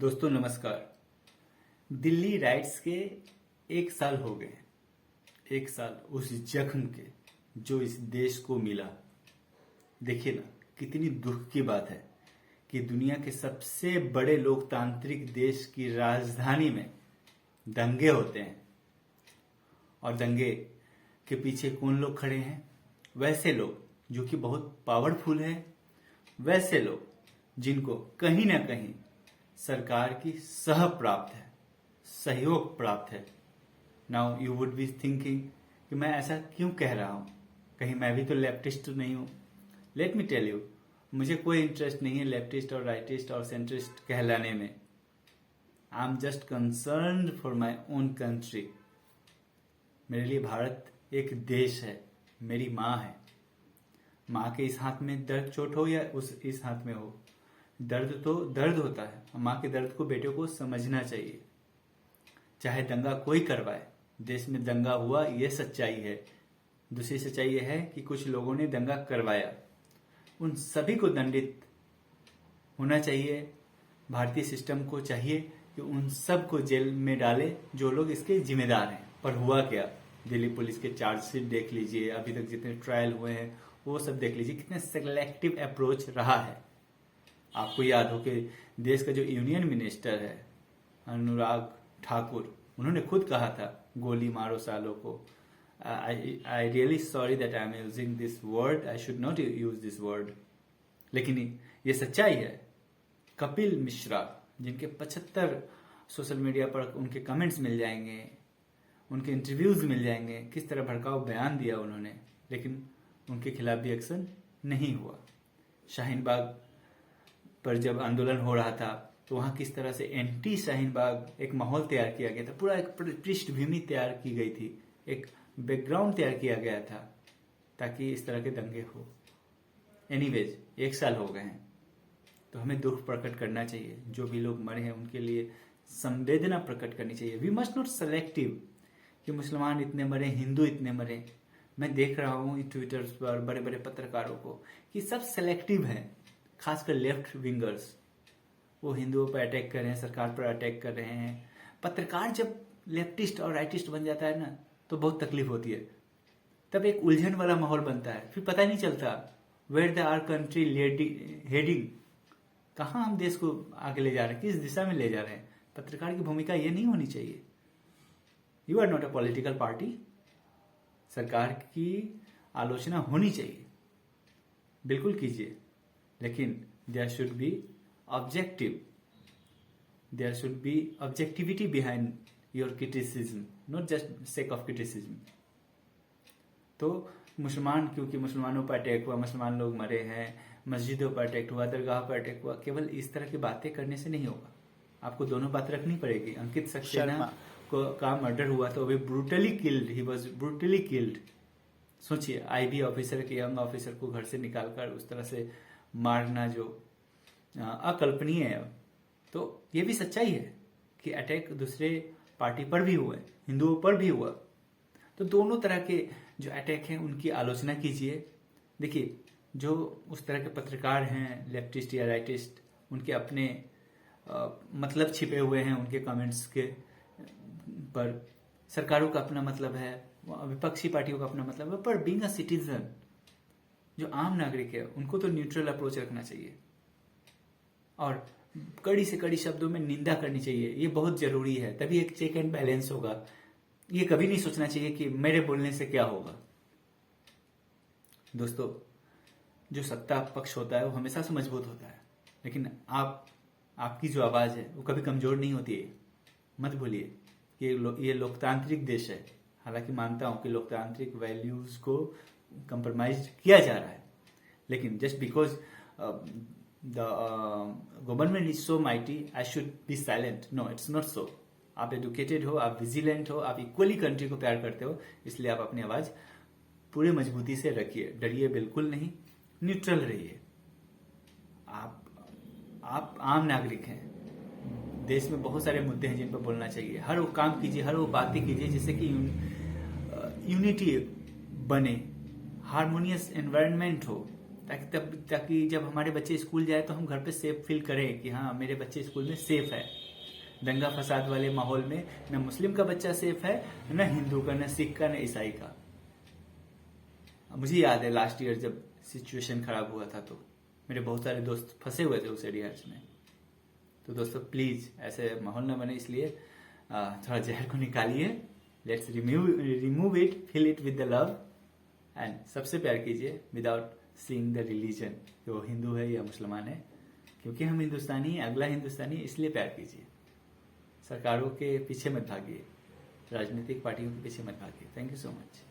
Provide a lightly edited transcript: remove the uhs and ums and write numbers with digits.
दोस्तों नमस्कार। दिल्ली राइट्स के 1 साल हो गए। 1 साल उस जख्म के जो इस देश को मिला। देखिए ना, कितनी दुख की बात है कि दुनिया के सबसे बड़े लोकतांत्रिक देश की राजधानी में दंगे होते हैं। और दंगे के पीछे कौन लोग खड़े हैं? वैसे लोग जो कि बहुत पावरफुल हैं, वैसे लोग जिनको कहीं ना कहीं सरकार की सह प्राप्त है, सहयोग प्राप्त है। Now you would be thinking कि मैं ऐसा क्यों कह रहा हूं, कहीं मैं भी तो लेफ्टिस्ट नहीं हूं। लेट मी टेल यू, मुझे कोई इंटरेस्ट नहीं है लेफ्टिस्ट और राइटिस्ट और सेंट्रिस्ट कहलाने में। I am just concerned for my own country. मेरे लिए भारत एक देश है, मेरी माँ है। माँ के इस हाथ में दर्द चोट हो या इस हाथ में हो, दर्द तो दर्द होता है। माँ के दर्द को बेटे को समझना चाहिए। चाहे दंगा कोई करवाए, देश में दंगा हुआ ये सच्चाई है। दूसरी सच्चाई ये है कि कुछ लोगों ने दंगा करवाया, उन सभी को दंडित होना चाहिए। भारतीय सिस्टम को चाहिए कि उन सब को जेल में डाले जो लोग इसके जिम्मेदार हैं। पर हुआ क्या? दिल्ली पुलिस के चार्जशीट देख लीजिए, अभी तक जितने ट्रायल हुए हैं वो सब देख लीजिए, कितने सेलेक्टिव अप्रोच रहा है। आपको याद हो कि देश का जो यूनियन मिनिस्टर है अनुराग ठाकुर, उन्होंने खुद कहा था गोली मारो सालों को। I really sorry that I am using this word, I should not use this word, लेकिन ये सच्चाई है। कपिल मिश्रा, जिनके 75 सोशल मीडिया पर उनके कमेंट्स मिल जाएंगे, उनके इंटरव्यूज मिल जाएंगे, किस तरह भड़काऊ बयान दिया उन्होंने, लेकिन उनके खिलाफ भी एक्शन नहीं हुआ। शाहीन बाग पर जब आंदोलन हो रहा था तो वहां किस तरह से एंटी शाहीन बाग एक माहौल तैयार किया गया था, पूरा एक पृष्ठभूमि तैयार की गई थी, एक बैकग्राउंड तैयार किया गया था ताकि इस तरह के दंगे हो। एनीवेज 1 साल हो गए हैं तो हमें दुख प्रकट करना चाहिए। जो भी लोग मरे हैं उनके लिए संवेदना प्रकट करनी चाहिए। वी मस्ट नॉट सेलेक्टिव कि मुसलमान इतने मरे, हिंदू इतने मरे। मैं देख रहा हूँ ट्विटर पर बड़े बड़े पत्रकारों को कि सब सेलेक्टिव हैं, खासकर लेफ्ट विंगर्स। वो हिंदुओं पर अटैक कर रहे हैं, सरकार पर अटैक कर रहे हैं। पत्रकार जब लेफ्टिस्ट और राइटिस्ट बन जाता है ना तो बहुत तकलीफ होती है। तब एक उलझन वाला माहौल बनता है, फिर पता नहीं चलता where the are country heading, कहाँ हम देश को आगे ले जा रहे हैं, किस दिशा में ले जा रहे हैं। पत्रकार की भूमिका ये नहीं होनी चाहिए। You are not a political party. सरकार की आलोचना होनी चाहिए, बिल्कुल कीजिए, लेकिन there should be objective, there should be objectivity behind your criticism, not just sake of criticism. तो मुसलमान, क्योंकि मुसलमानों पर अटैक हुआ, मुसलमान लोग मरे हैं, मस्जिदों पर अटैक हुआ, दरगाह पर अटैक हुआ, केवल इस तरह की बातें करने से नहीं होगा। आपको दोनों बात रखनी पड़ेगी। अंकित सक्सेना का मर्डर हुआ तो अभी brutally killed, he was brutally killed. सोचिए, आईबी ऑफिसर के, यंग ऑफिसर को घर से निकालकर उस तरह से मारना जो अकल्पनीय है। तो ये भी सच्चाई है कि अटैक दूसरे पार्टी पर भी हुए, हिंदुओं पर भी हुआ। तो दोनों तरह के जो अटैक हैं उनकी आलोचना कीजिए। देखिए, जो उस तरह के पत्रकार हैं लेफ्टिस्ट या राइटिस्ट, उनके अपने मतलब छिपे हुए हैं उनके कमेंट्स के पर। सरकारों का अपना मतलब है, विपक्षी पार्टियों का अपना मतलब है, पर बीइंग अ सिटीजन, जो आम नागरिक है, उनको तो न्यूट्रल अप्रोच रखना चाहिए और कड़ी से कड़ी शब्दों में निंदा करनी चाहिए। ये बहुत जरूरी है, तभी एक चेक एंड बैलेंस होगा। ये कभी नहीं सोचना चाहिए कि मेरे बोलने से क्या होगा। दोस्तों, जो सत्ता पक्ष होता है वो हमेशा से मजबूत होता है, लेकिन आपकी जो आवाज है वो कभी कमजोर नहीं होती है। मत भूलिए कि ये लोकतांत्रिक देश है। हालांकि मानता हूं कि लोकतांत्रिक वैल्यूज को कंप्रोमाइज किया जा रहा है, लेकिन just because the government is so mighty I should be silent, no, it's not so. आप एडुकेटेड हो, आप विजिलेंट हो, आप इक्वली कंट्री को प्यार करते हो, इसलिए आप अपनी आवाज पूरी मजबूती से रखिए। डरिए बिल्कुल नहीं, न्यूट्रल रहिए। आप आम नागरिक हैं। देश में बहुत सारे मुद्दे हैं जिन पर बोलना चाहिए। हर वो काम कीजिए, हर वो बातें कीजिए जिससे कि यूनिटी बने, हारमोनियस एनवायरनमेंट हो, ताकि जब हमारे बच्चे स्कूल जाए तो हम घर पे सेफ फील करें कि हाँ मेरे बच्चे स्कूल में सेफ है। दंगा फसाद वाले माहौल में न मुस्लिम का बच्चा सेफ है, न हिंदू का, न सिख का, न ईसाई का। मुझे याद है लास्ट ईयर जब सिचुएशन खराब हुआ था तो मेरे बहुत सारे दोस्त फंसे हुए थे उस एरियाज में। तो दोस्तों प्लीज ऐसे माहौल ना बने, इसलिए थोड़ा जहर को निकालिए। Let's remove it, fill it with the love and सबसे प्यार कीजिए विदाउट सीइंग द रिलीजन, कि वो हिंदू है या मुसलमान है। क्योंकि हम हिंदुस्तानी हैं, अगला हिंदुस्तानी है, इसलिए प्यार कीजिए। सरकारों के पीछे मत भागिए, राजनीतिक पार्टियों के पीछे मत भागिए। Thank you so much.